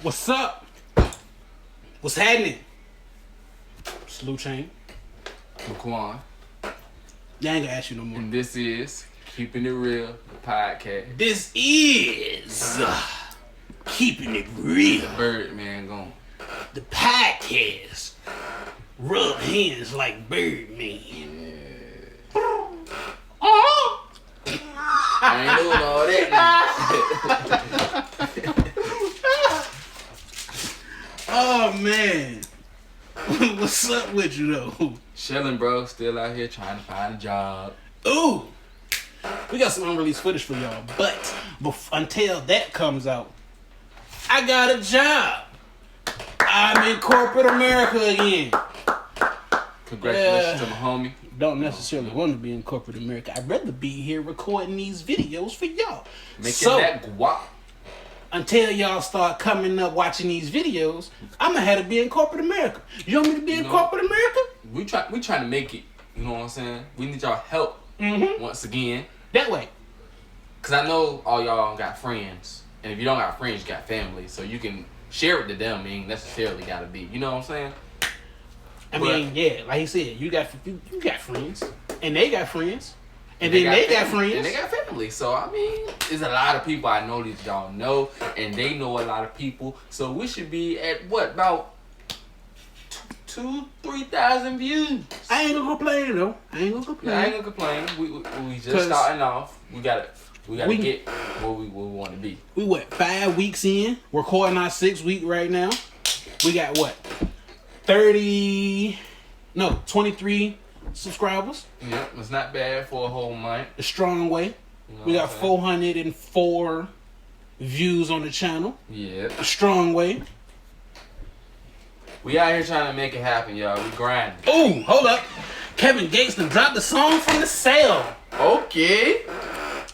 What's up? What's happening? Salute Chain. McQuan. Yeah, I ain't gonna ask you no more. And this is Keeping It Real, the podcast. This is Keeping It Real. Birdman gone. The podcast. Rub hands like Birdman. Yeah. Oh! I ain't doing all that now. Oh man. What's up with you though? Chilling, bro. Still out here trying to find a job. Ooh. We got some unreleased footage for y'all, but until that comes out, I got a job. I'm in corporate America again. Congratulations to my homie. Don't necessarily want to be in corporate America. I'd rather be here recording these videos for y'all. Making that guap. Until y'all start coming up watching these videos, I'm gonna have to be in corporate America. You want me to be in corporate America? We trying to make it. You know what I'm saying? We need y'all help once again. That way. Cause I know all y'all got friends, and if you don't got friends, you got family. So you can share it to them. Ain't necessarily gotta be. You know what I'm saying? I mean, yeah, like he said, you got friends, and they got friends, and then they got friends, and they got family. So I mean, there's a lot of people I know that y'all know, and they know a lot of people. So we should be at what, about 2,000-3,000 views. I ain't gonna complain though. I ain't gonna complain. We just starting off. We gotta get where we want to be. We what, 5 weeks in? We're recording our 6th week right now. We got what? 23 subscribers. Yep, it's not bad for a whole month. The strong way. You know we got 404 views on the channel. Yeah. The strong way. We out here trying to make it happen, y'all. We grinding. Ooh, hold up. Kevin Gates done dropped the song from the sale. Okay.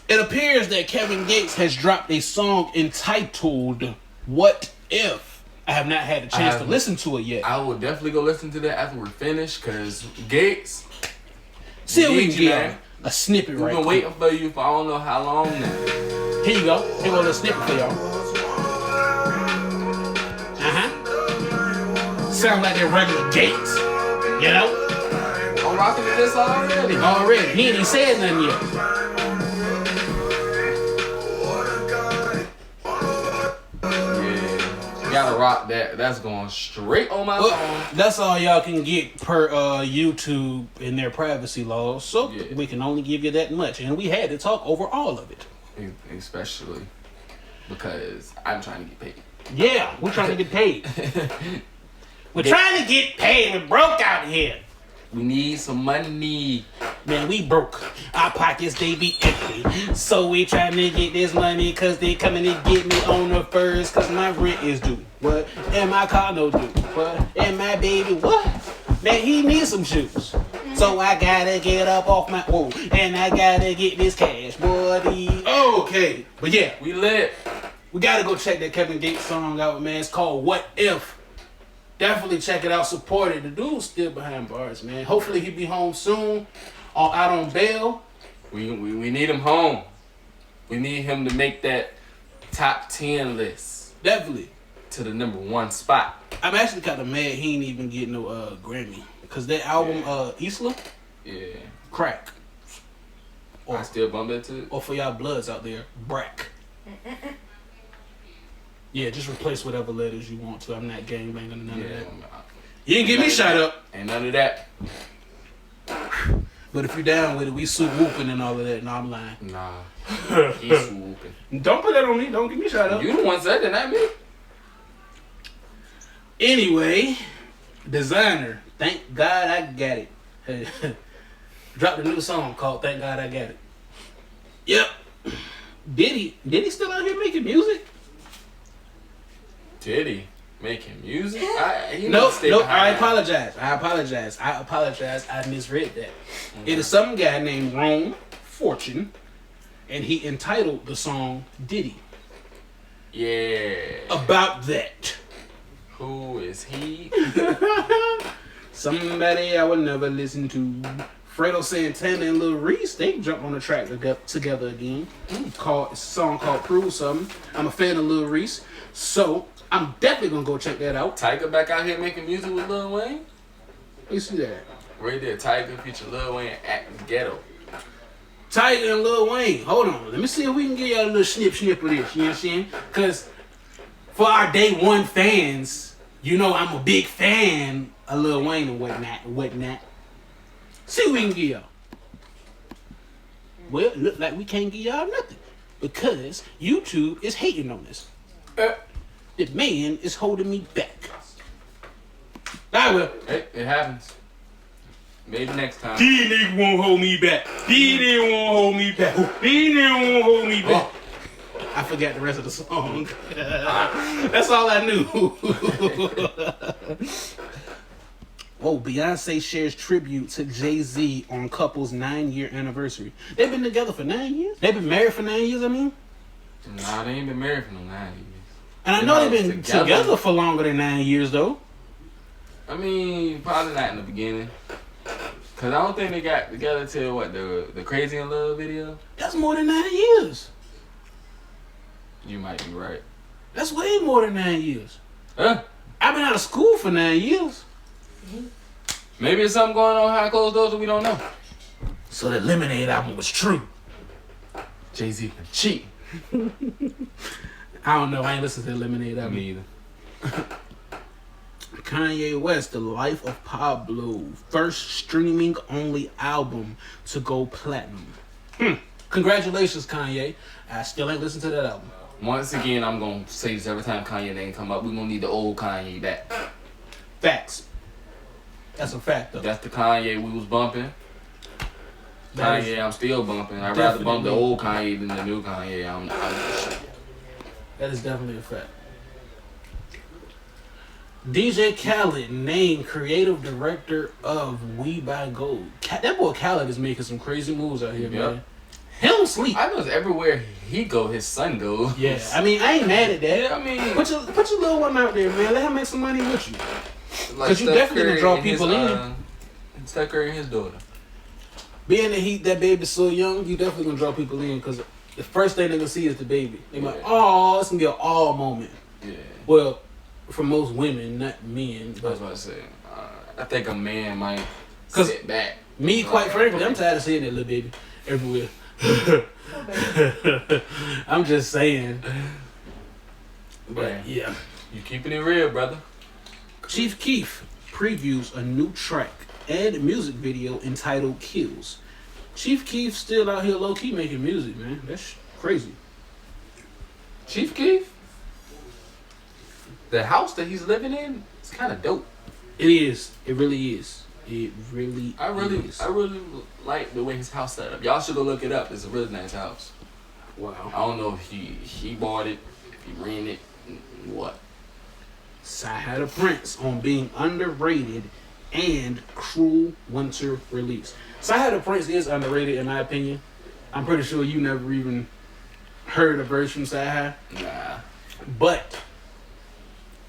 It appears that Kevin Gates has dropped a song entitled What If? I have not had a chance to listen to it yet. I will definitely go listen to that after we're finished, because Gates. See if we can get a snippet right now. We've been waiting for you for I don't know how long now. Here you go. Here goes a snippet for y'all. Sound like that regular Gates. You know? I'm rocking to this already. He ain't even said nothing yet. Gotta rock that. That's going straight on my phone. That's all y'all can get per YouTube in their privacy laws. So we can only give you that much. And we had to talk over all of it. Especially because I'm trying to get paid. Yeah, we're trying to get paid. We're trying to get paid. We're broke out here. We need some money. Man, we broke. Our pockets, they be empty. So we trying to get this money because they coming to get me on the first because my rent is due. What? And my car no due. What? And my baby, what? Man, he needs some shoes. So I gotta get up off my... Whoa. And I gotta get this cash, boy. Okay. But yeah. We lit. We gotta go check that Kevin Gates song out, man. It's called What If. Definitely check it out. Support it. The dude's still behind bars, man. Hopefully he be home soon. Or out on bail. We need him home. We need him to make that top 10 list. Definitely. To the number 1 spot. I'm actually kind of mad he ain't even getting no Grammy. Because that album, Isla? Yeah. Crack. Or, I still bump into it. Or for y'all bloods out there, Brack. Yeah, just replace whatever letters you want to. I'm not gangbanging or none of that. You ain't get me shot up. Ain't none of that. But if you're down with it, we swoop whooping and all of that. No, I'm lying. Nah. He's swooping. Don't put that on me. Don't get me shot up. You the one said that, not me. Anyway, Designer. Thank God I got it. Dropped a new song called Thank God I Got It. Yep. Diddy still out here making music? Diddy making music? Nope. I apologize. I misread that. It is some guy named Rome Fortune, and he entitled the song Diddy. Yeah. About that. Who is he? Somebody I would never listen to. Fredo Santana and Lil Reese, they jumped on the track together again. It's a song called Prove Something. I'm a fan of Lil Reese. So, I'm definitely gonna go check that out. Tyga back out here making music with Lil Wayne. Let me see that. Right there, Tyga feature Lil Wayne acting ghetto. Tyga and Lil Wayne. Hold on. Let me see if we can get y'all a little snip of this. You know what I'm saying? Because for our day one fans, you know I'm a big fan of Lil Wayne and whatnot. See what we can get y'all. Well, it look like we can't get y'all nothing. Because YouTube is hating on us. The man is holding me back. I will. Hey, it happens. Maybe next time. These niggas won't hold me back. These niggas won't hold me back. These niggas won't hold me back. I forgot the rest of the song. That's all I knew. Whoa, Beyonce shares tribute to Jay-Z on couple's 9-year anniversary. They've been together for 9 years? They've been married for 9 years, I mean? Nah, they ain't been married for no 9 years. And I know they've been together for longer than 9 years, though. I mean, probably not in the beginning. Because I don't think they got together till, what, the Crazy in Love video? That's more than 9 years. You might be right. That's way more than 9 years. Huh? I've been out of school for 9 years. Maybe there's something going on behind closed doors that we don't know. So the Lemonade album was true. Jay-Z can cheat. I don't know. I ain't listened to the Lemonade album. Me either. Kanye West, The Life of Pablo, first streaming only album to go platinum. Congratulations, Kanye. I still ain't listened to that album. Once again, I'm going to say this every time Kanye name come up. We're going to need the old Kanye back. Facts. That's a fact, though. That's the Kanye we was bumping. Kanye, I'm still bumping. I'd rather bump the old Kanye than the new Kanye. That is definitely a fact. DJ Khaled named creative director of We Buy Gold. That boy Khaled is making some crazy moves out here, man. He don't sleep. I know everywhere he go, his son go. Yeah, I mean, I ain't mad at that. Yeah, I mean, put your little one out there, man. Let him make some money with you. Because you Steph definitely gonna draw Curry people in. Steph Curry and his daughter. Being that baby's so young, you definitely gonna draw people in. Because the first thing they're gonna see is the baby. They're like, oh, it's gonna be an all moment. Yeah. Well, for most women, not men. I was about to say, I think a man might sit back. Me, quite frankly, I'm tired of seeing that little baby everywhere. I'm just saying. But yeah. You keeping it real, brother. Chief Keef previews a new track and music video entitled Kills. Chief Keef still out here low-key making music, man. That's crazy. Chief Keef? The house that he's living in is kind of dope. It is. It really is. It really I really is. I really like the way his house set up. Y'all should go look it up. It's a really nice house. Wow. I don't know if he bought it, if he rented it, what. Sahara Prince on being underrated and Cruel Winter release. Sahara Prince is underrated in my opinion. I'm pretty sure you never even heard a verse from Sahara. Nah. But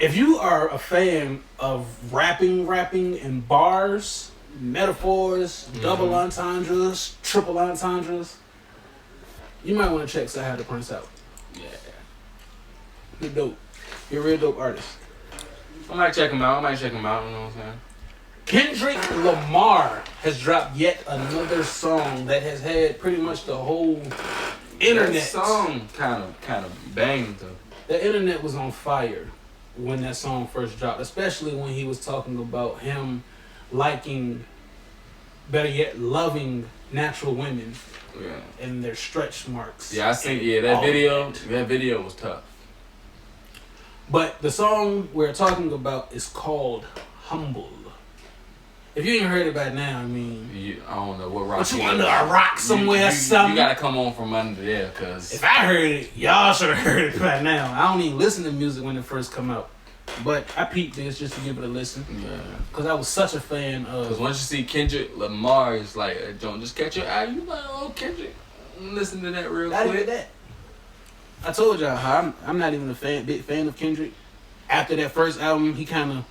if you are a fan of rapping and bars, metaphors, double entendres, triple entendres, you might want to check Sahara Prince out. Yeah. You're dope. You're a real dope artist. I might check him out. You know what I'm saying? Kendrick Lamar has dropped yet another song that has had pretty much the whole internet. That song kind of banged though. The internet was on fire when that song first dropped, especially when he was talking about him liking, better yet, loving natural women and their stretch marks. Yeah, I think that video was tough. But the song we're talking about is called Humble. If you ain't heard it by now, I mean... I don't know what rock. But you under a rock somewhere or something? You gotta come on from under there, cause... If I heard it, y'all should have heard it by now. I don't even listen to music when it first come out. But I peeped this just to give it a listen. Yeah. Because I was such a fan of... Because once you see Kendrick Lamar, it's like, don't just catch your eye. You like, oh, Kendrick. Listen to that real quick. Not even that. I told y'all how I'm not even a big fan of Kendrick. After that first album, he kind of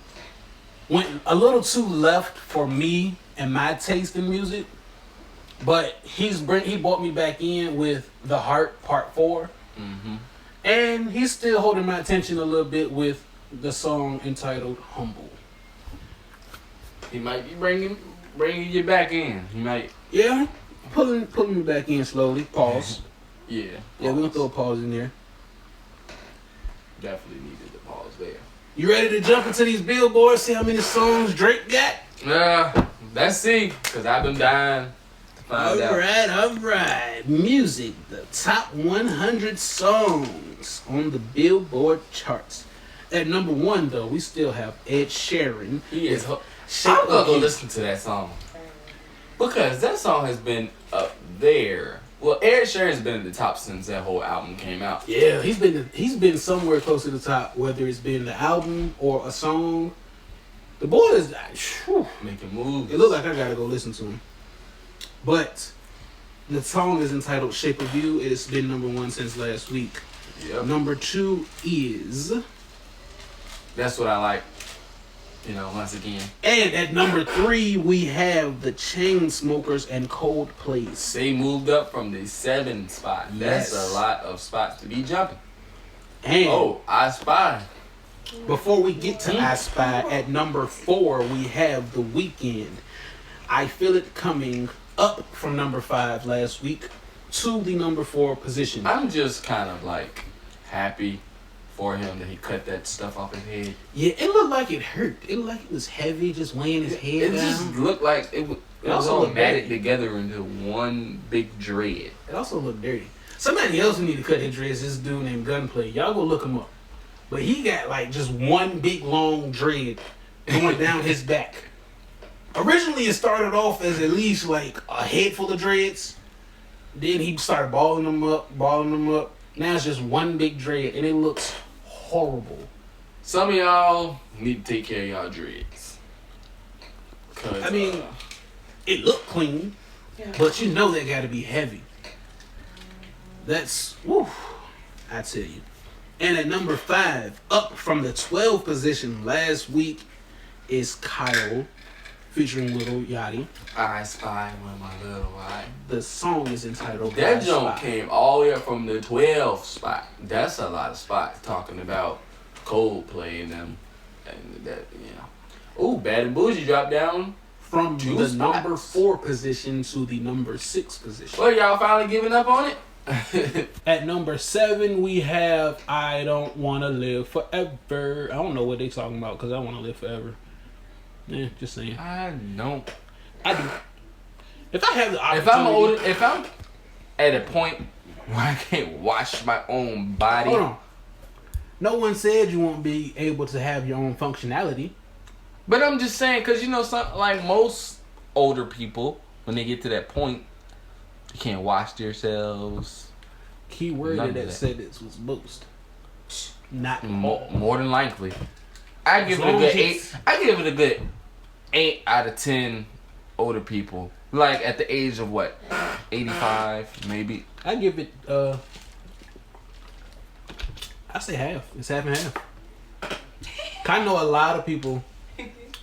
went a little too left for me and my taste in music. But he brought me back in with The Heart Part 4. Mm-hmm. And he's still holding my attention a little bit with the song entitled "Humble." He might be bringing you back in. He might. Yeah, pulling me back in slowly. Pause. Yeah. Yeah, we're gonna throw a pause in there. Definitely needed the pause there. You ready to jump into these billboards? See how many songs Drake got? Let's see. Cause I've been dying to find out. All right. Music, the top 100 songs on the Billboard charts. At number 1, though, we still have Ed Sheeran. He is. Shape I'm gonna of go You. listen to that song because that song has been up there. Well, Ed Sheeran's been in the top since that whole album came out. Yeah, he's been somewhere close to the top, whether it's been the album or a song. The boy is Making moves. It looks like I gotta go listen to him. But the song is entitled "Shape of You." It's been number 1 since last week. Yep. Number 2 is. That's what I like. You know, once again. And at number 3, we have the Chainsmokers and Coldplay's. They moved up from the 7 spot. Yes. That's a lot of spots to be jumping. And I Spy. before we get to I Spy, at number 4, we have The Weeknd. I Feel It Coming, up from number 5 last week to the number 4 position. I'm just kind of like happy for him that he cut that stuff off his head. Yeah, it looked like it hurt. It looked like it was heavy, just weighing his head It down. just looked like it was also all looked matted dirty. together into one big dread. It also looked dirty. Somebody else who need to cut his dreads is this dude named Gunplay. Y'all go look him up. But he got like just one big long dread going down his back. Originally it started off as at least like a head full of dreads. Then he started balling them up. Now it's just one big dread and it looks horrible. Some of y'all need to take care of y'all dreads. I mean, it looked clean, but you know they gotta be heavy. That's, woo, I tell you. And at number 5, up from the 12th position last week, is Kyle, featuring Lil Yachty. I Spy with my little eye. The song is entitled That I joint Spy. came all the way up from the 12th spot. That's a lot of spots talking about Coldplay and them. And that, Ooh, Bad and Bougie dropped down. From Two the spots. number 4 position to the number 6 position. Well, y'all finally giving up on it? At number 7, we have I Don't Wanna Live Forever. I don't know what they talking about because I want to live forever. Yeah, just saying. I don't. I do. If I have the opportunity. If I'm at a point where I can't wash my own body. Hold on. No one said you won't be able to have your own functionality. But I'm just saying, because some, like most older people, when they get to that point, they can't wash themselves. Key word None of that that. said this was most. Not More than likely. I give it a long good as 8. it's- I give it a good 8 out of 10 older people. Like at the age of what? 85, maybe. I give it I say half. It's half and half. I know a lot of people,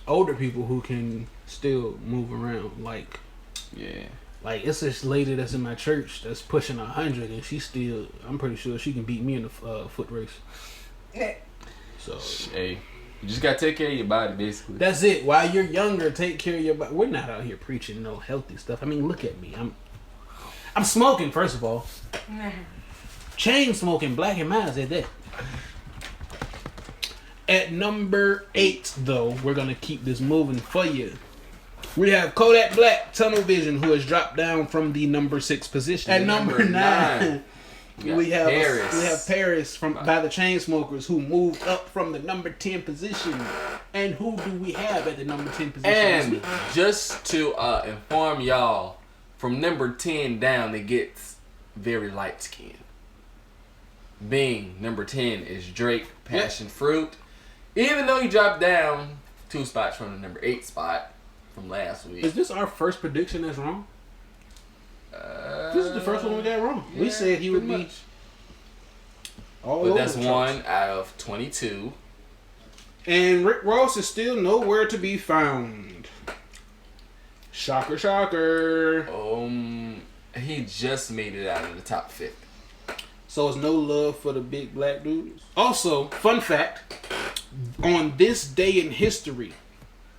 older people who can still move around. Like it's this lady that's in my church that's pushing 100 and she still, I'm pretty sure she can beat me in the foot race. So Hey, you just gotta take care of your body, basically. that's it. While you're younger, take care of your body. We're not out here preaching no healthy stuff. I mean, look at me. I'm smoking, first of all. Chain smoking, Black and Miles at that. At number 8, though, we're gonna keep this moving for you. We have Kodak Black, Tunnel Vision, who has dropped down from the number 6 position. At number 9, we have Paris by the Chainsmokers, who moved up from the number 10 position. And who do we have at the number 10 position? this And week? just to inform y'all, from number 10 down, it gets very light skinned. Being number 10 is Drake, Passion Fruit. Even though he dropped down 2 spots from the number 8 spot from last week. Is this our first prediction that's wrong? This is the first one we got wrong. We Yeah, said he would pretty be much. all But over that's the charts. 1 out of 22. And Rick Ross is still nowhere to be found. Shocker, shocker. He just made it out of the top 50. So it's no love for the big black dudes. Also, fun fact, on this day in history,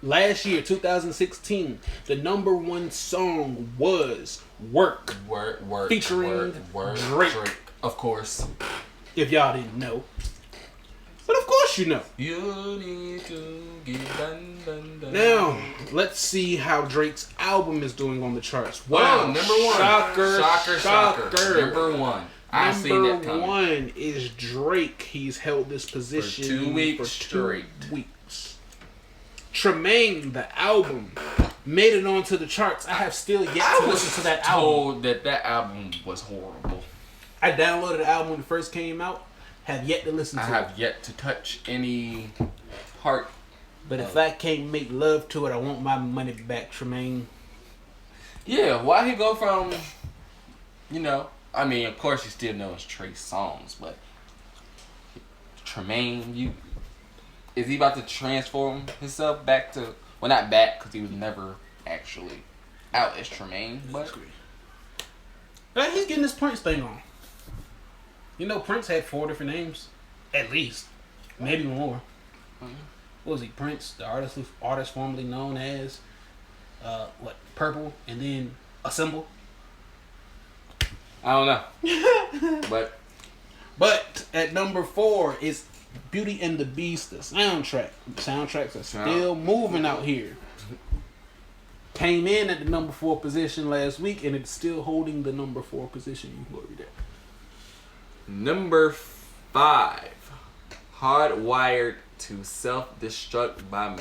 last year, 2016, the number one song was Work. Featuring Drake. Of course. If y'all didn't know. But of course you know. You need to get done. Now, let's see how Drake's album is doing on the charts. Wow, number one. Shocker. Number one. I seen that coming. Number one is Drake. He's held this position for 2 weeks for straight. 2 weeks. Tremaine, the album, made it onto the charts. I have still yet to listen to that album. Told that album was horrible. I downloaded the album when it first came out. Have yet to listen to it. I have yet to touch any part. But if I can't make love to it, I want my money back, Tremaine. Yeah, why he go from, I mean, of course he still knows Trey songs, but Tremaine, is he about to transform himself back to, well, not back, because he was never actually out as Tremaine, but he's getting this Prince thing on. You know, Prince had 4 different names, at least, maybe more. Mm-hmm. What was he? Prince, the artist formerly known as Purple, and then a symbol. I don't know. But at number 4 is Beauty and the Beast, the soundtrack. Soundtracks are still moving out here. Came in at the number 4 position last week, and it's still holding the number 4 position. You can go read that. Number 5, Hardwired to Self-Destruct by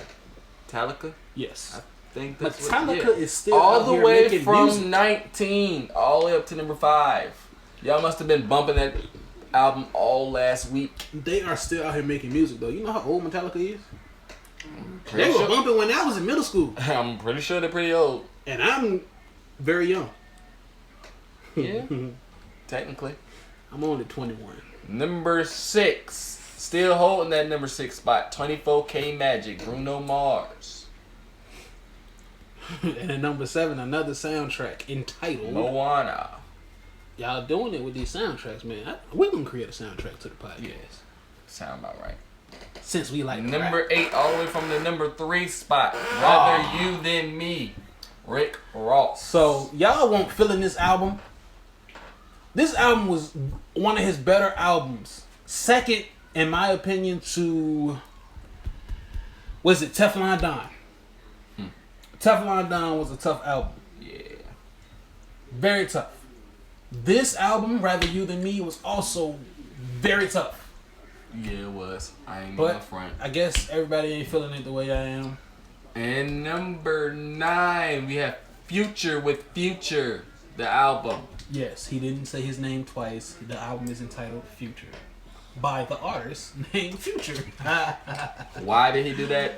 Metallica. Yes. I think that's Metallica is still all out the here way making from music. 19 all the way up to number 5. Y'all must have been bumping that album all last week. They are still out here making music, though. You know how old Metallica is? Pretty They were bumping when I was in middle school. I'm pretty sure they're pretty old. And I'm very young. Yeah, technically. I'm only 21. Number 6, still holding that number 6 spot. 24K Magic, Bruno Mars. And at number 7, another soundtrack entitled Moana. Y'all doing it with these soundtracks, man. We're gonna create a soundtrack to the podcast. Yes, sound about right. Since we like number rap. 8, all the way from the number 3 spot. Rather You Than Me, Rick Ross. So y'all won't feel in this album. This album was one of his better albums. Second, in my opinion, to was it Teflon Don? Teflon Don was a tough album. Yeah, very tough. This album, Rather You Than Me, was also very tough. Yeah, it was. I ain't But gonna front. I guess everybody ain't feeling it the way I am. And number 9, we have Future with Future, the album. Yes, he didn't say his name twice. The album is entitled Future by the artist named Future. Why did he do that?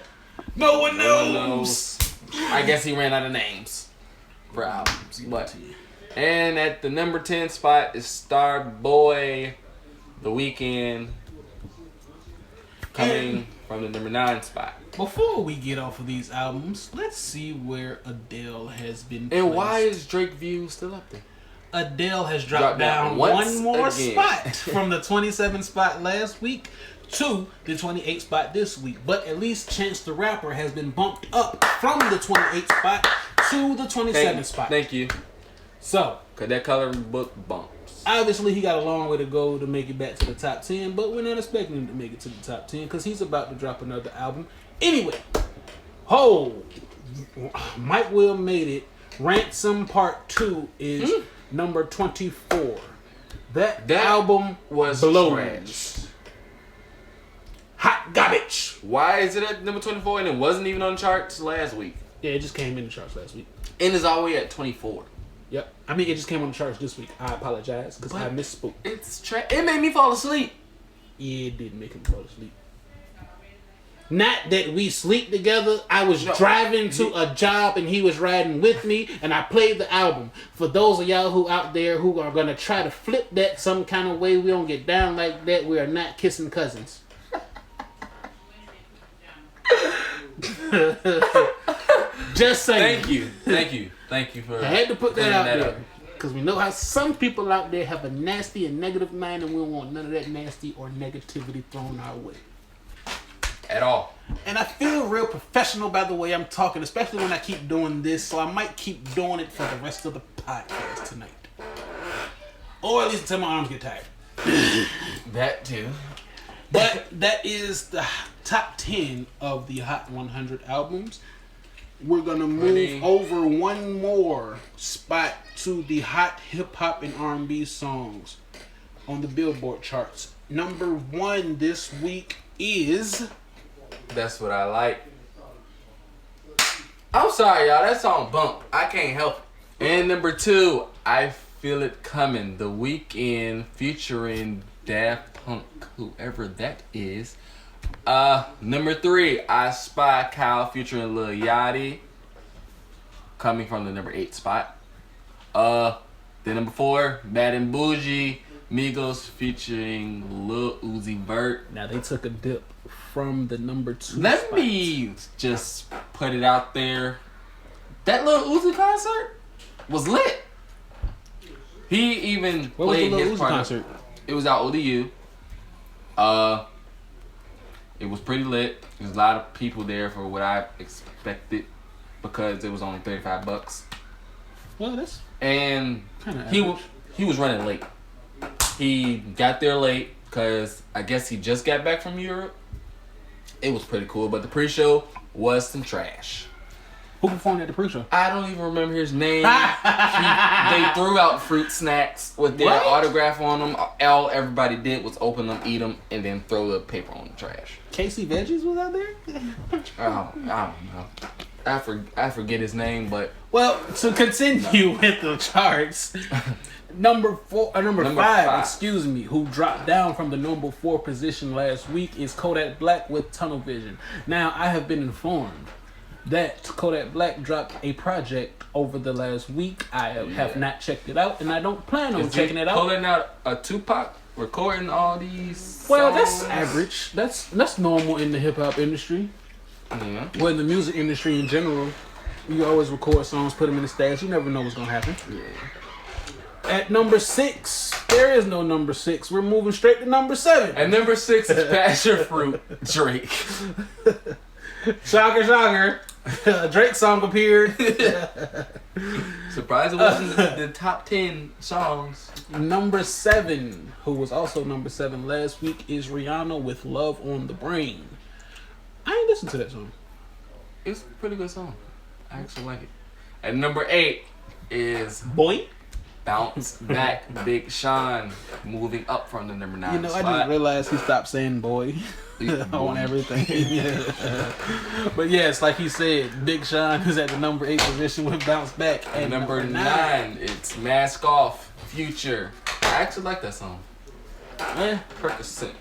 No one No one knows. I guess he ran out of names for albums. But and at the number 10 spot is Starboy, The Weeknd, coming from the number 9 spot. Before we get off of these albums, let's see where Adele has been placed. And why is Drake View still up there? Adele has dropped down one more spot from the 27th spot last week to the 28th spot this week. But at least Chance the Rapper has been bumped up from the 28th spot to the 27th spot. Thank you. So, Cause that coloring book bumps. Obviously, he got a long way to go to make it back to the top 10, but we're not expecting him to make it to the top 10 because he's about to drop another album. Anyway, Mike Will made it. Ransom Part 2 is number 24. That album was blows. trash. Hot garbage. Why is it at number 24 and it wasn't even on charts last week? Yeah, it just came in the charts last week. And it's all the way at 24. Yep. I mean, it just came on the charts this week. I apologize because I misspoke. It's trash. It made me fall asleep. Yeah, it did make him fall asleep. Not that we sleep together. I was driving to a job and he was riding with me and I played the album. For those of y'all who out there who are going to try to flip that some kind of way, we don't get down like that. We are not kissing cousins. Just saying. Thank you for I had to put that out there. because we know how some people out there have a nasty and negative mind, and we don't want none of that nasty or negativity thrown our way. At all. And I feel real professional by the way I'm talking, especially when I keep doing this, so I might keep doing it for the rest of the podcast tonight. Or at least until my arms get tired. That too. But that is the top 10 of the Hot 100 albums. We're going to move over one more spot to the hot hip-hop and R&B songs on the Billboard charts. Number 1 this week is... That's What I Like. I'm sorry, y'all. That song bump. I can't help it. And number 2, I Feel It Coming. The Weeknd featuring Daft Punk, whoever that is. Number 3, I Spy Kyle featuring Lil Yachty, coming from the number 8 spot. Then number 4, Bad and Bougie, Migos featuring Lil Uzi Vert. Now they took a dip from the number 2 Let spot. me just put it out there. That Lil Uzi concert was lit. He even What was played the Lil his Uzi part. concert? It was out ODU. It was pretty lit. There's a lot of people there for what I expected because it was only $35. Well, that's And kind of he was running late. He got there late because I guess he just got back from Europe. It was pretty cool, but the pre-show was some trash. Who performed at the pre-show? I don't even remember his name. They threw out fruit snacks with their What? autograph on them. All everybody did was open them, eat them, and then throw the paper on the trash. Casey Veggies was out there? I don't know. I forget his name, but Well, to continue with the charts, number 5, excuse me, who dropped down from the number 4 position last week is Kodak Black with Tunnel Vision. Now, I have been informed that Kodak Black dropped a project over the last week. I have not checked it out, and I don't plan on checking it out. Pulling out a Tupac, recording all these. Well, songs. that's average. That's normal in the hip hop industry. Yeah. Well, in the music industry in general, you always record songs, put them in the stash. You never know what's gonna happen. Yeah. At number 6, there is no number 6. We're moving straight to number 7. And number 6 is Passion Fruit, Drake. Shocker, shocker. Drake song appeared. Surprised it wasn't the top 10 songs. Number 7, who was also number 7 last week, is Rihanna with Love on the Brain. I ain't listened to that song. It's a pretty good song. I actually like it. And number 8 is Boy? Bounce Back, Big Sean, moving up from the number 9 You know, spot. I just realized he stopped saying boy on everything. Yeah. But yes, like he said, Big Sean is at the number 8 position with Bounce Back. And number 9, it's Mask Off, Future. I actually like that song. Percocet.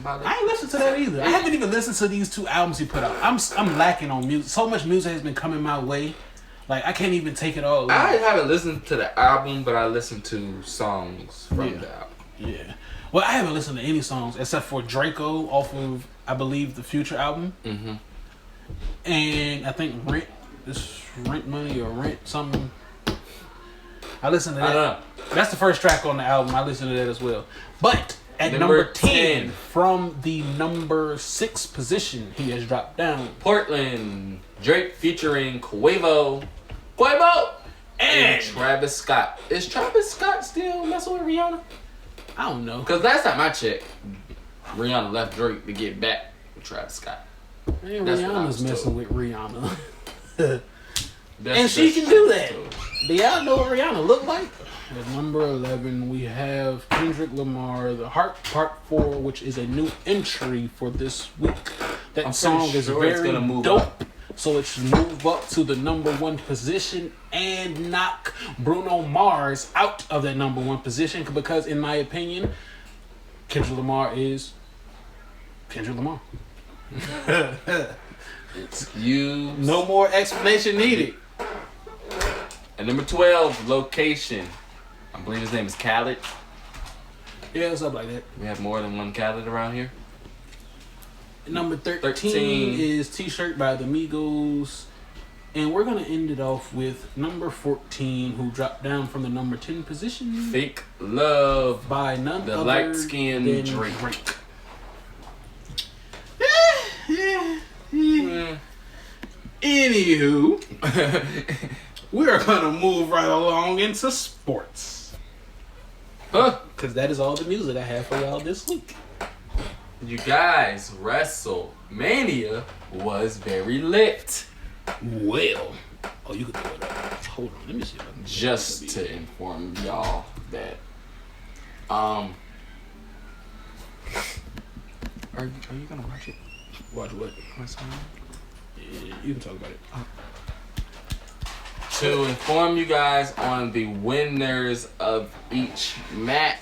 I ain't listened to that either. I haven't even listened to these 2 albums he put out. I'm lacking on music. So much music has been coming my way. Like, I can't even take it all in. I haven't listened to the album, but I listened to songs from the album. Yeah. Well, I haven't listened to any songs except for Draco off of, I believe, the Future album. Mm-hmm. And I think Rent. This Rent Money or Rent something. I listened to that. I don't know. That's the first track on the album. I listened to that as well. But at Number number 10, 10. from the number 6 position, he has dropped down. Portland, Drake featuring Quavo and Travis Scott. Is Travis Scott still messing with Rihanna? I don't know. Because last time I checked, Rihanna left Drake to get back with Travis Scott. Man, That's what I Rihanna's was messing told. with Rihanna. That's And she just can do what I that. was told. Do y'all know what Rihanna look like? At number 11, we have Kendrick Lamar, The Heart Part 4, which is a new entry for this week. That I'm song pretty is sure it's very gonna move dope. up. So it should move up to the number 1 position and knock Bruno Mars out of that number 1 position because, in my opinion, Kendrick Lamar is Kendrick Lamar. It's you. No more explanation needed. And number 12, Location. I believe his name is Khaled. Yeah, it's up like that. We have more than one Khaled around here. Number 13 is T-Shirt by the Migos And we're going to end it off with number 14, who dropped down from the number 10 position. Fake Love by none the other light-skinned than Drake. Anywho, we're going to move right along into sports. Huh? Because that is all the music I have for y'all this week. You guys, WrestleMania was very lit. Well, oh, you can throw it up. Hold on, let me see if I can. Just to inform y'all that, are you gonna watch it? Watch what? Yeah, you can talk about it. To inform you guys on the winners of each match,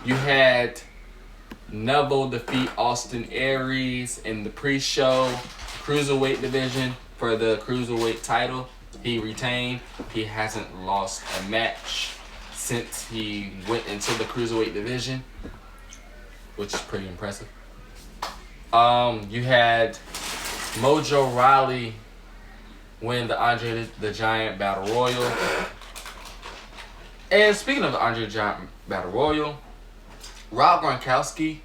you had Neville defeat Austin Aries in the pre-show cruiserweight division for the cruiserweight title. He retained. He hasn't lost a match since he went into the cruiserweight division, which is pretty impressive. You had Mojo Rawley win the Andre the Giant Battle Royal. And speaking of the Andre the Giant Battle Royal, Rob Gronkowski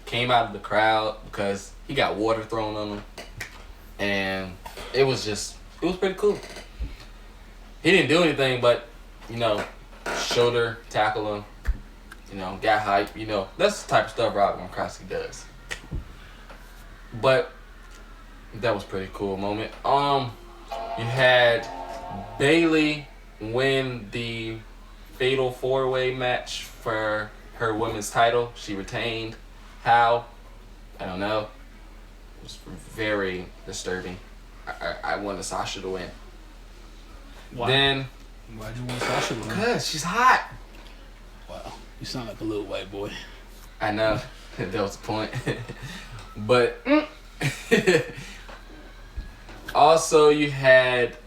came out of the crowd because he got water thrown on him. And it was pretty cool. He didn't do anything but, shoulder tackle him, got hype, that's the type of stuff Rob Gronkowski does. But that was a pretty cool moment. You had Bayley win the Fatal 4-Way match for her women's title. She retained. How? I don't know. It was very disturbing. I wanted Sasha to win. Why? Then, Why'd you want Sasha to win? because she's hot. Wow, you sound like a little white boy. I know. That was the point. But also you had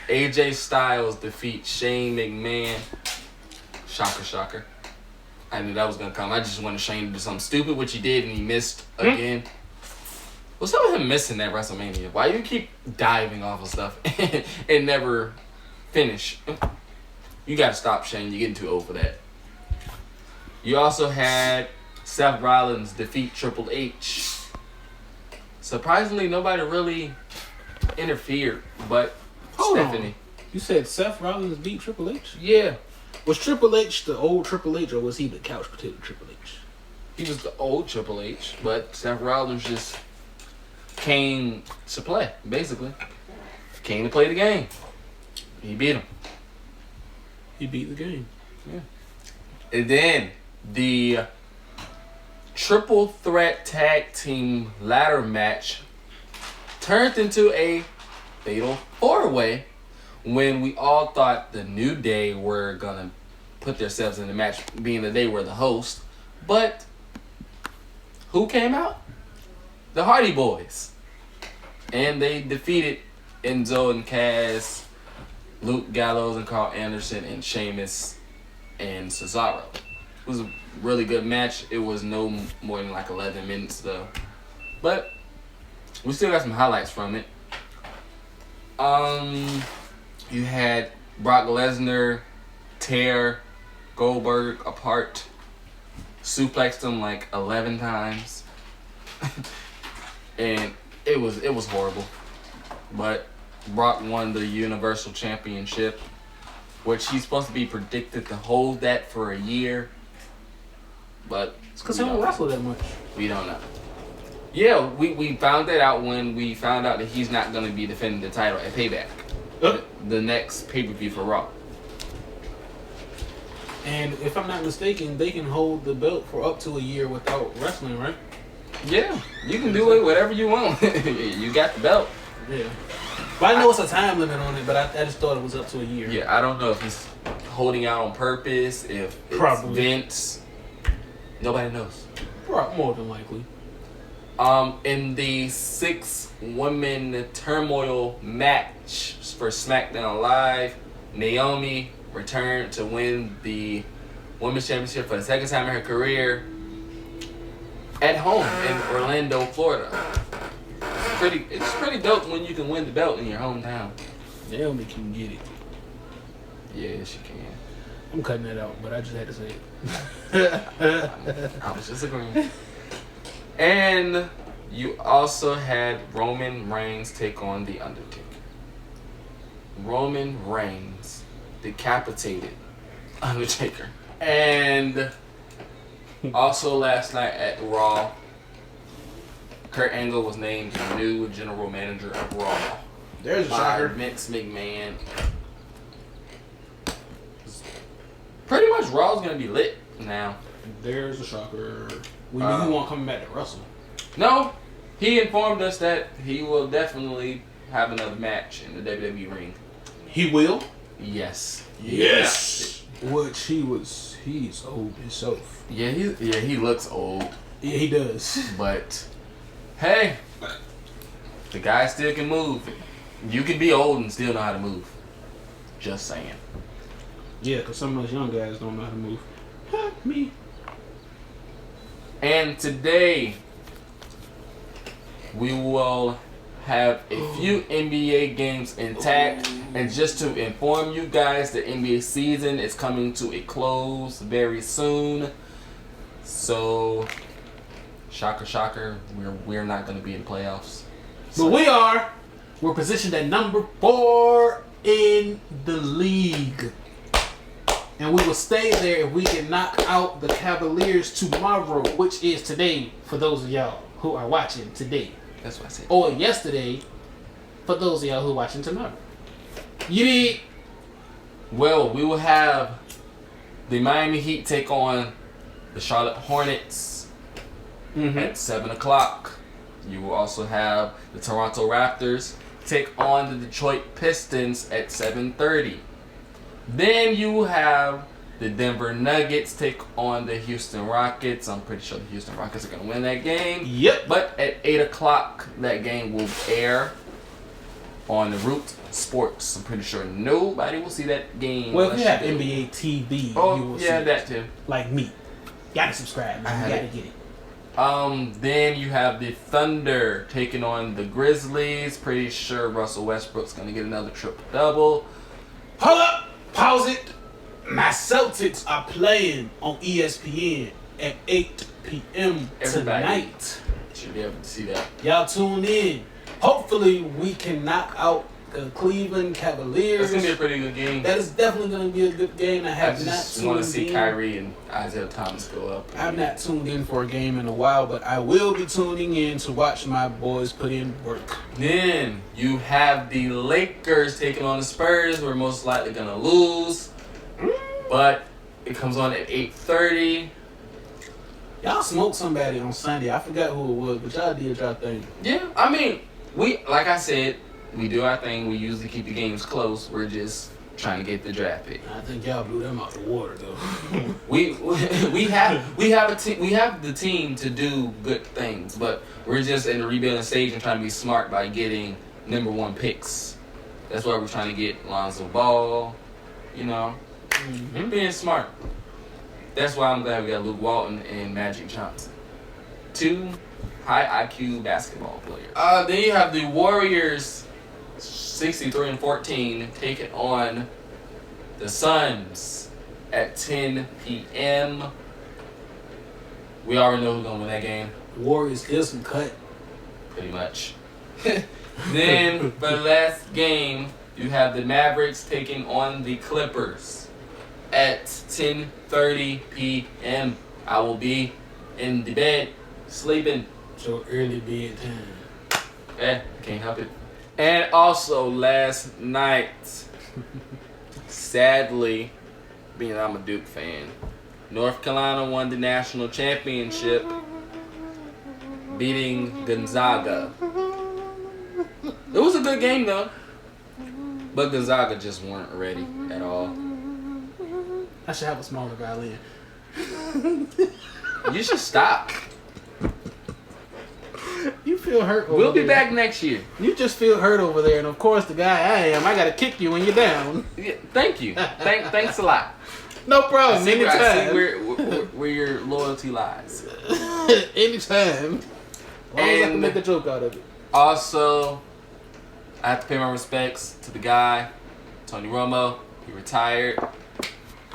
AJ Styles defeat Shane McMahon. Shocker. I knew that was going to come. I just wanted Shane to do something stupid, which he did, and he missed again. What's up with him missing that WrestleMania? Why you keep diving off of stuff and never finish? You got to stop, Shane. You're getting too old for that. You also had Seth Rollins defeat Triple H. Surprisingly, nobody really interfered, but Stephanie. You said Seth Rollins beat Triple H? Yeah. Was Triple H the old Triple H, or was he the couch potato Triple H? He was the old Triple H, but Seth Rollins just came to play, basically. Came to play the game. He beat him. He beat the game. Yeah. And then the triple threat tag team ladder match turned into a fatal 4-way when we all thought the New Day were gonna put themselves in the match, being that they were the host. But who came out? The Hardy Boys. And they defeated Enzo and Cass, Luke Gallows and Carl Anderson, and Sheamus and Cesaro. It was a really good match. It was no more than like 11 minutes though. But we still got some highlights from it. You had Brock Lesnar tear Goldberg apart, suplexed him like 11 times. And it was horrible. But Brock won the Universal Championship, which he's supposed to be predicted to hold that for a year. But It's because he don't wrestle that much. we don't know. Yeah, we found that out when we found out that he's not going to be defending the title at Payback. The next pay-per-view for Raw. And if I'm not mistaken, they can hold the belt for up to a year without wrestling, right? Yeah, you can do it whatever you want. You got the belt. Yeah. But I know it's a time limit on it, but I just thought it was up to a year. Yeah, I don't know if he's holding out on purpose, if it's Probably. Vince. Nobody knows. More than likely. In the 6-woman turmoil match for SmackDown Live, Naomi returned to win the Women's Championship for the second time in her career at home in Orlando, Florida. pretty dope when you can win the belt in your hometown. Naomi can get it. Yeah, she can. I'm cutting that out, but I just had to say it. I was just agreeing. And you also had Roman Reigns take on The Undertaker. Roman Reigns decapitated Undertaker. And also last night at Raw, Kurt Angle was named the new general manager of Raw. There's a by shocker. Vince McMahon. Pretty much Raw's gonna be lit now. There's a shocker. We knew he won't come back to wrestle. No, he informed us that he will definitely have another match in the WWE ring. He will? Yes. Yes. Which he's old himself. Yeah, he looks old. Yeah, he does. But hey, the guy still can move. You can be old and still know how to move. Just saying. Yeah, because some of those young guys don't know how to move. Me. And today, we will have a few NBA games intact. And just to inform you guys, the NBA season is coming to a close very soon. So, shocker, we're not going to be in playoffs. But we are. We're positioned at number 4 in the league. And we will stay there if we can knock out the Cavaliers tomorrow, which is today for those of y'all who are watching today. That's what I said. Or yesterday for those of y'all who are watching tomorrow. You need. Well, we will have the Miami Heat take on the Charlotte Hornets at 7 o'clock. You will also have the Toronto Raptors take on the Detroit Pistons at 7:30. Then you have the Denver Nuggets take on the Houston Rockets. I'm pretty sure the Houston Rockets are going to win that game. Yep. But at 8 o'clock, that game will air on the Root Sports. I'm pretty sure nobody will see that game. Well, if you have NBA TV, you will see that too. Like me. Gotta subscribe, man. You gotta get it. Then you have the Thunder taking on the Grizzlies. Pretty sure Russell Westbrook's going to get another triple-double. Hold up! Pause it! My Celtics are playing on ESPN at 8 p.m. tonight. Should be able to see that. Y'all tune in. Hopefully we can knock out the Cleveland Cavaliers. That's going to be a pretty good game. That is definitely going to be a good game. I just want to see Kyrie and Isaiah Thomas go up. I've not tuned in for a game in a while, but I will be tuning in to watch my boys put in work. Then you have the Lakers taking on the Spurs. We're most likely going to lose. But it comes on at 8:30. Y'all smoked somebody on Sunday. I forgot who it was, but y'all did y'all thing. Yeah, I mean, like I said, we do our thing. We usually keep the games close. We're just trying to get the draft pick. I think y'all blew them out the water though. we have the team to do good things, but we're just in the rebuilding stage and trying to be smart by getting number 1 picks. That's why we're trying to get Lonzo Ball. You know, being smart. That's why I'm glad we got Luke Walton and Magic Johnson, 2 high IQ basketball players. Then you have the Warriors, 63-14, taking on the Suns at 10 p.m. We already know who's gonna win that game. Warriors is some cut. Pretty much. Then for the last game, you have the Mavericks taking on the Clippers at 10:30 p.m. I will be in the bed sleeping. So early bedtime. Can't help it. And also last night, sadly, being I'm a Duke fan, North Carolina won the national championship, beating Gonzaga. It was a good game though, but Gonzaga just weren't ready at all. I should have a smaller violin. You should stop. You feel hurt over We'll be there. back next year. You just feel hurt over there, and of course the guy I gotta kick you when you're down. Yeah, thank you. Thanks a lot. No problem. I see Anytime. where your loyalty lies. Anytime. As long as I can make a joke out of it. Also, I have to pay my respects to the guy, Tony Romo. He retired.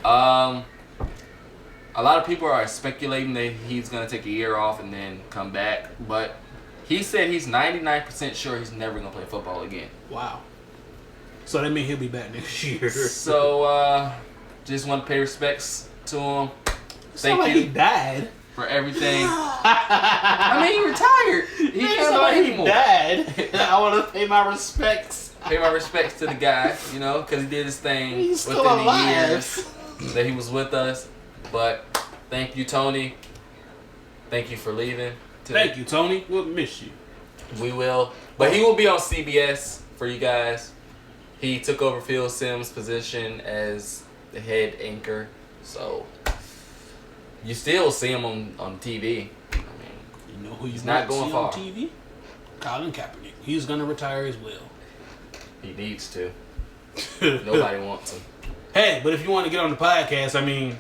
A lot of people are speculating that he's gonna take a year off and then come back, but he said he's 99% sure he's never gonna play football again. Wow. So that means he'll be back next year. So, just want to pay respects to him. Thank you. He died. For everything. I mean, he retired. He can't play anymore. He died. I want to pay my respects. Pay my respects to the guy, you know, because he did his thing He's within still the alive. years that he was with us. But thank you, Tony. Thank you for leaving. Thank you, Tony. We'll miss you. We will. But he will be on CBS for you guys. He took over Phil Sims' position as the head anchor. So you still see him on TV. I mean, You know who he's not going far. on TV? Colin Kaepernick. He's gonna retire as well. He needs to. Nobody wants him. Hey, but if you want to get on the podcast, I mean,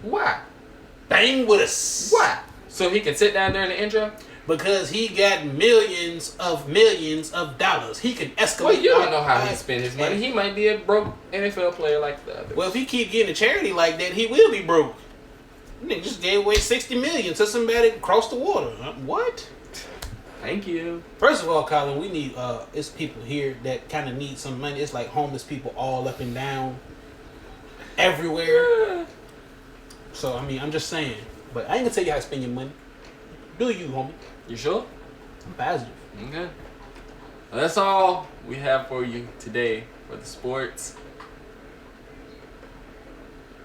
Why? bang with us. Why? So he can sit down there in the intro? Because he got millions of dollars. He can escalate. Well, you don't know how he our- spend his money. He might be a broke NFL player like the others. Well, if he keep getting a charity like that, he will be broke. They just gave away $60 million to somebody across the water. What? Thank you. First of all, Colin, we need it's people here that kind of need some money. It's like homeless people all up and down, everywhere. So I mean, I'm just saying. But I ain't gonna tell you how to spend your money. Do you, homie? You sure? I'm positive. Okay. Well, that's all we have for you today for the sports.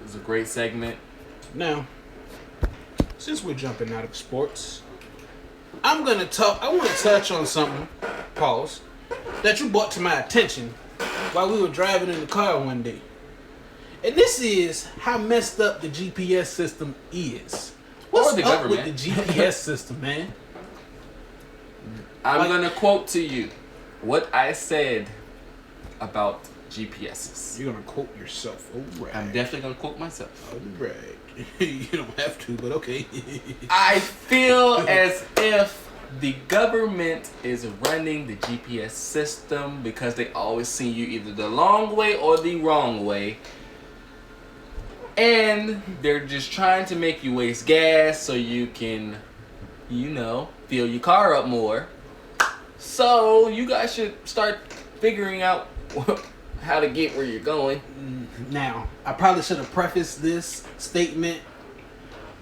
It was a great segment. Now, since we're jumping out of sports, I want to touch on something, pause, that you brought to my attention while we were driving in the car one day. And this is how messed up the GPS system is. What's the up government. with the GPS system, man? I'm going to quote to you what I said about GPSs. You're going to quote yourself. All right. I'm definitely going to quote myself. All right. You don't have to, but okay. I feel as if the government is running the GPS system because they always send you either the long way or the wrong way. And they're just trying to make you waste gas so you can, fill your car up more. So you guys should start figuring out how to get where you're going. Now, I probably should have prefaced this statement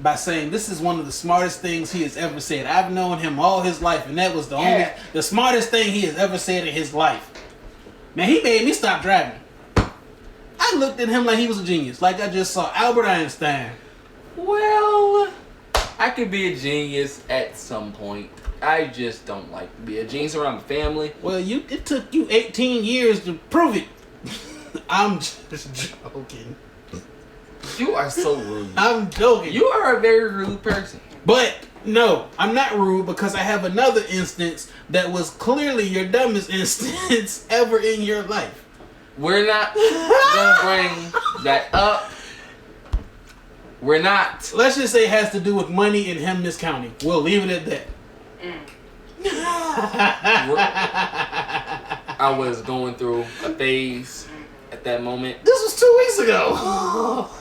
by saying this is one of the smartest things he has ever said. I've known him all his life, and that was the smartest thing he has ever said in his life. Man, he made me stop driving. I looked at him like he was a genius, like I just saw Albert Einstein. Well, I could be a genius at some point. I just don't like to be a genius around the family. Well, it took you 18 years to prove it. I'm just joking. You are so rude. I'm joking. You are a very rude person. But no, I'm not rude because I have another instance that was clearly your dumbest instance ever in your life. We're not gonna bring that up. We're not. Let's just say it has to do with money in him miscounting. We'll leave it at that. I was going through a phase at that moment. This was 2 weeks ago.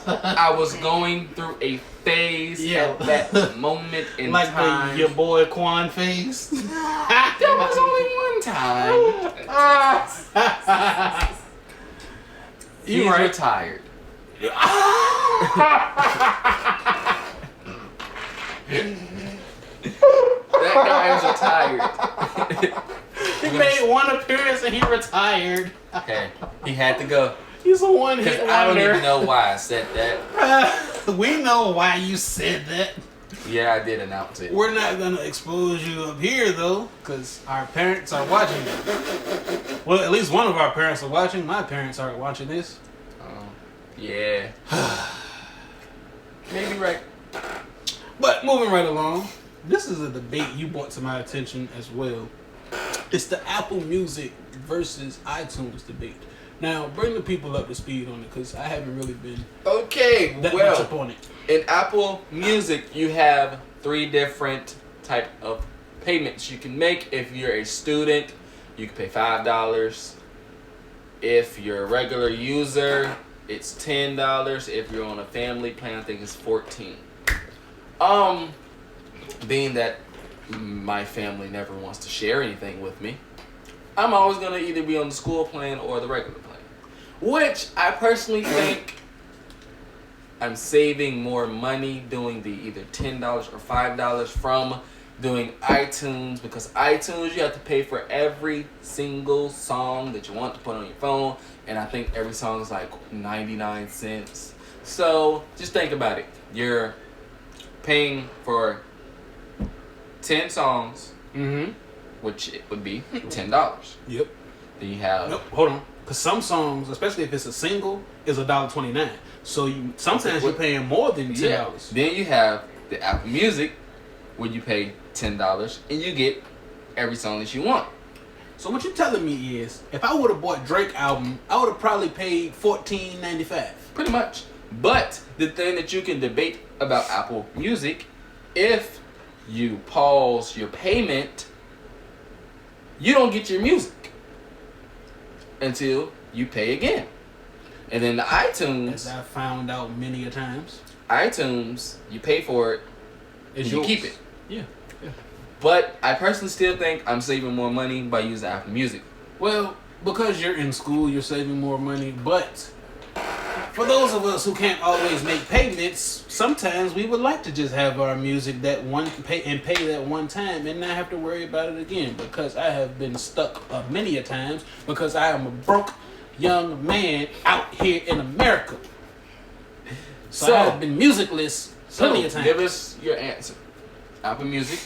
I was going through a phase at that moment in like time. your boy Quan phase. There was only one time. He's retired. That guy is retired. He made one appearance and he retired. Okay, he had to go. He's a one-hit Because wonder. I don't even know why I said that. We know why you said that. Yeah, I did announce it. We're not gonna expose you up here though, because our parents are watching. Well, at least one of our parents are watching. My parents aren't watching this. Yeah. Maybe right. But moving right along, this is a debate you brought to my attention as well. It's the Apple Music versus iTunes debate. Now, bring the people up to speed on it, because I haven't really been Okay, that much up on it. In Apple Music, you have 3 different type of payments you can make. If you're a student, you can pay $5. If you're a regular user, it's $10. If you're on a family plan, I think it's $14. Being that my family never wants to share anything with me, I'm always gonna either be on the school plan or the regular plan. Which I personally think I'm saving more money doing the either $10 or $5 from doing iTunes, because iTunes you have to pay for every single song that you want to put on your phone, and I think every song is like 99 cents. So just think about it. You're paying for 10 songs, which it would be $10. Yep. Then you have hold on. Because some songs, especially if it's a single, is $1.29. So you sometimes you're paying more than $10. Yeah. Then you have the Apple Music, where you pay $10 and you get every song that you want. So what you're telling me is, if I would have bought Drake album, I would have probably paid $14.95. Pretty much. But the thing that you can debate about Apple Music, if you pause your payment, you don't get your music until you pay again. And then the iTunes, as I found out many a times, iTunes, you pay for it and you keep it. Yeah. But I personally still think I'm saving more money by using Apple Music. Well, because you're in school, you're saving more money. But for those of us who can't always make payments, sometimes we would like to just have our music that pay that one time and not have to worry about it again. Because I have been stuck many a times because I am a broke young man out here in America. So I have been musicless plenty of times. Give us your answer. Apple Music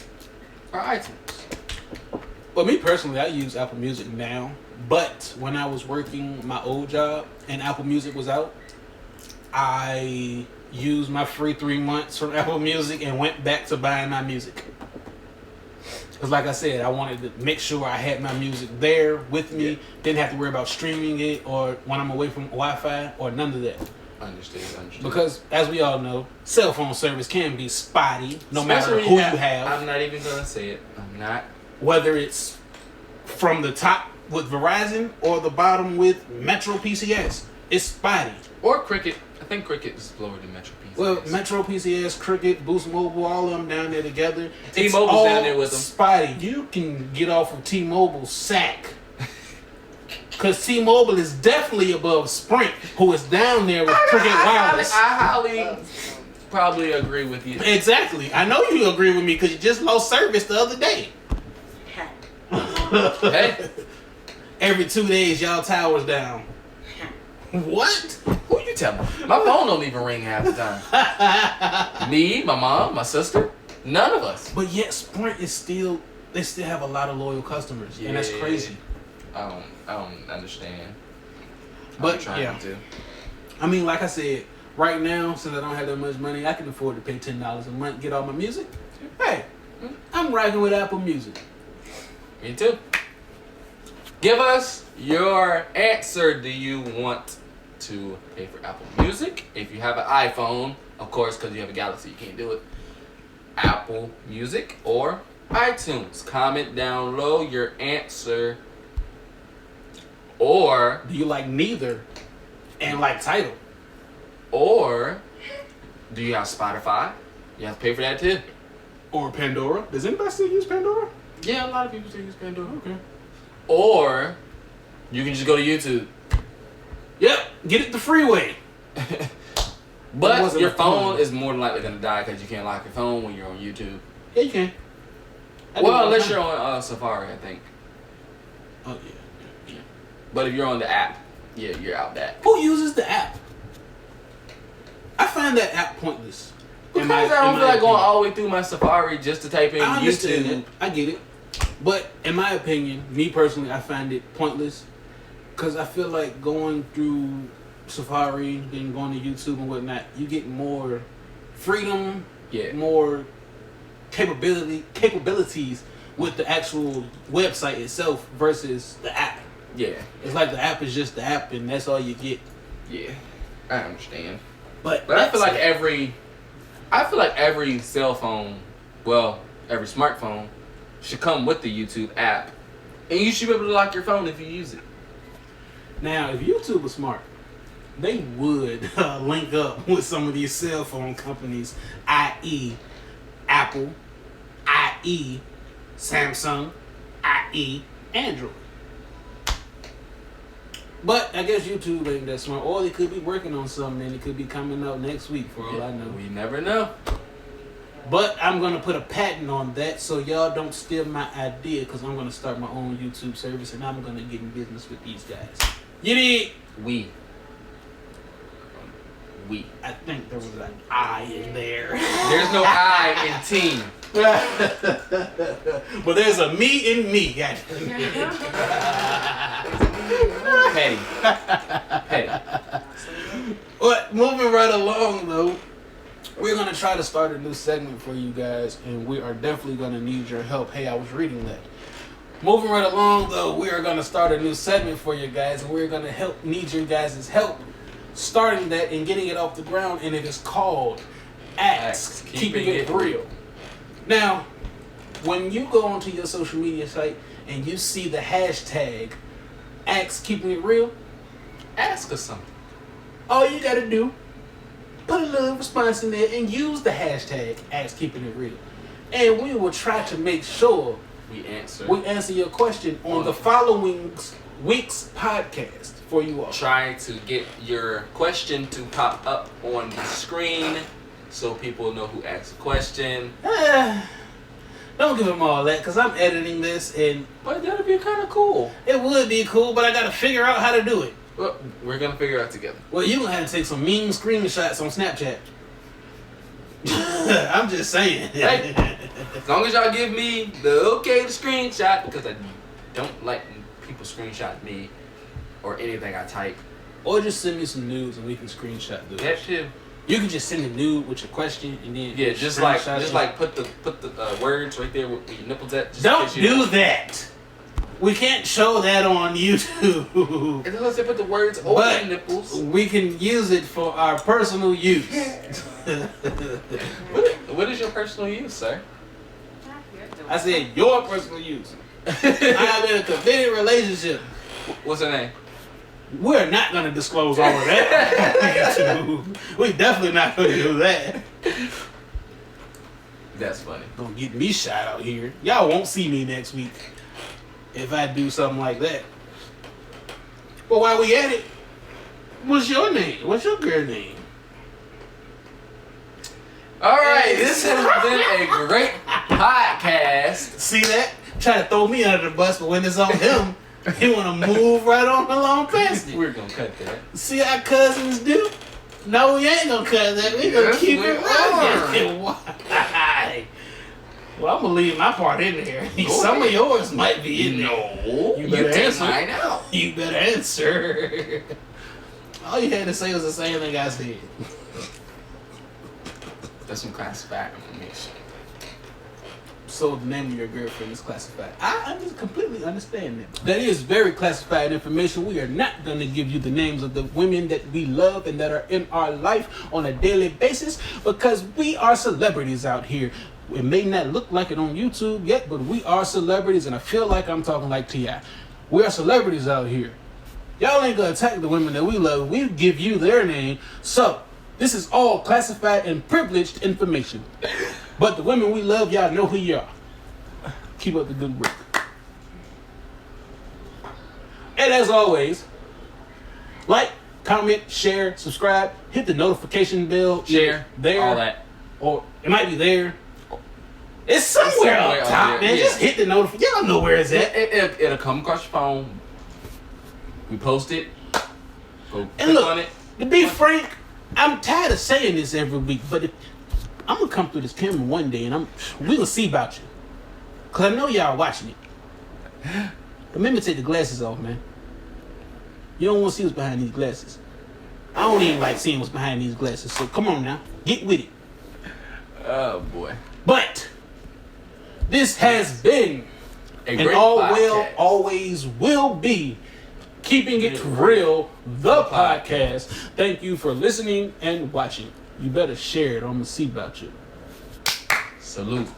or iTunes? Well, me personally, I use Apple Music now. But when I was working my old job and Apple Music was out, I used my free 3 months from Apple Music and went back to buying my music. Because like I said, I wanted to make sure I had my music there with me. Yeah. Didn't have to worry about streaming it or when I'm away from Wi-Fi or none of that. Understood. Because, as we all know, cell phone service can be spotty no matter who you have. I'm not even going to say it. I'm not. Whether it's from the top with Verizon or the bottom with Metro PCS. It's spotty. Or Cricket. I think Cricket is lower than Metro PCS. Well, Metro PCS, Cricket, Boost Mobile, all of them down there together. T-Mobile's down there with them. Spotty. You can get off of T-Mobile's sack. Because T-Mobile is definitely above Sprint, who is down there with Cricket Wireless. I highly probably agree with you. Exactly. I know you agree with me because you just lost service the other day. Hey. Every 2 days, y'all towers down. What? Who you telling? My phone don't even ring half the time. Me, my mom, my sister, none of us. But yet Sprint is still, they still have a lot of loyal customers. Yeah. And that's crazy. I don't understand. But yeah. I mean, like I said, right now, since I don't have that much money, I can afford to pay $10 a month, get all my music. Hey, I'm rocking with Apple Music. Me too. Give us your answer. Do you want to pay for Apple Music? If you have an iPhone, of course, because you have a Galaxy, you can't do it. Apple Music or iTunes? Comment down low your answer. Or do you like neither and like Tidal? Or do you have Spotify? You have to pay for that too. Or Pandora? Does anybody still use Pandora? Yeah, a lot of people still use Pandora. Okay. Or you can just go to YouTube. Yep, get it the freeway. But your phone is more than likely going to die because you can't lock your phone when you're on YouTube. Yeah, you can. Well, unless you're on Safari, I think. Oh, yeah. But if you're on the app, yeah, you're out that. Who uses the app? I find that app pointless. Because I don't feel like going all the way through my Safari just to type in YouTube. I get it. But in my opinion, me personally, I find it pointless. Because I feel like going through Safari, then going to YouTube and whatnot, you get more freedom, more capabilities with the actual website itself versus the app. Yeah. It's like the app is just the app and that's all you get. Yeah. I understand. But I feel like every cell phone, well, every smartphone should come with the YouTube app. And you should be able to lock your phone if you use it. Now, if YouTube was smart, they would link up with some of these cell phone companies, i.e. Apple, i.e. Samsung, i.e. Android. But I guess YouTube ain't that smart. Or they could be working on something and it could be coming out next week for all I know. We never know. But I'm going to put a patent on that so y'all don't steal my idea, because I'm going to start my own YouTube service and I'm going to get in business with these guys. You dig? We. I think there was an I in there. There's no I in team. But there's a me in me. Petty. But moving right along, though, we're going to try to start a new segment for you guys, and we are definitely going to need your help. Hey, I was reading that. Moving right along, though, we are going to start a new segment for you guys, and we're going to need your guys' help starting that and getting it off the ground, and it is called Ask Keeping It Real. Now, when you go onto your social media site and you see the hashtag Ask Keeping It Real, Ask us something. all you gotta do, put a little response in there and use the hashtag Ask Keeping It Real. And we will try to make sure we answer your question on the following week's podcast for you all. Try to get your question to pop up on the screen so people know who asked the question. Don't give them all that, because I'm editing this, and But that'd be kind of cool. it would be cool, but I gotta figure out how to do it. Well, we're gonna figure it out together. Well, you're gonna have to take some mean screenshots on Snapchat. I'm just saying. Hey, as long as y'all give me the okay to screenshot, because I don't like people screenshot me or anything I type. Or just send me some nudes and we can screenshot those. That shit. You can just send a nude with your question and then just like put the words right there with your nipples at. Don't do that. We can't show that on YouTube. It doesn't say put the words over the nipples. We can use it for our personal use. What is your personal use, sir? I said your personal use. I am in a committed relationship. What's her name? We're not going to disclose all of that. We're definitely not going to do that. That's funny. Gonna get me shot out here. Y'all won't see me next week if I do something like that. But while we at it, what's your name? What's your girl name? All right, this has been a great podcast. See that? Try to throw me under the bus, but when it's on him, he want to move right on along past it. We're gonna cut that. See how cousins do? No, we ain't gonna cut that. We gonna keep it real. Why? Well, I'm gonna leave my part in there. Some of yours might be in there. No, You better answer. mine out. You better answer. All you had to say was the same thing I said. That's some classified information. So the name of your girlfriend is classified. I just completely understand that. That is very classified information. We are not going to give you the names of the women that we love and that are in our life on a daily basis, because we are celebrities out here. It may not look like it on YouTube yet, but we are celebrities, and I feel like I'm talking like T.I. We are celebrities out here. Y'all ain't going to attack the women that we love. We give you their name. So this is all classified and privileged information. But the women we love, y'all know who you are. Keep up the good work. And as always, like, comment, share, subscribe, hit the notification bell. Share, there, all that. Or it might be there. It's somewhere up top, man. Yeah. Just hit the notification. Y'all know where it's at. It'll come across your phone. We post it. Go and look, on it. To be frank, I'm tired of saying this every week, but I'm gonna come through this camera one day and we gonna see about you. Cause I know y'all watching it. Remember to take the glasses off, man. You don't want to see what's behind these glasses. I don't even like seeing what's behind these glasses. So come on now, get with it. Oh boy. But this has been a and great always will be Keeping It Real, the podcast. Thank you for listening and watching. You better share it. I'm gonna see about you. Salute.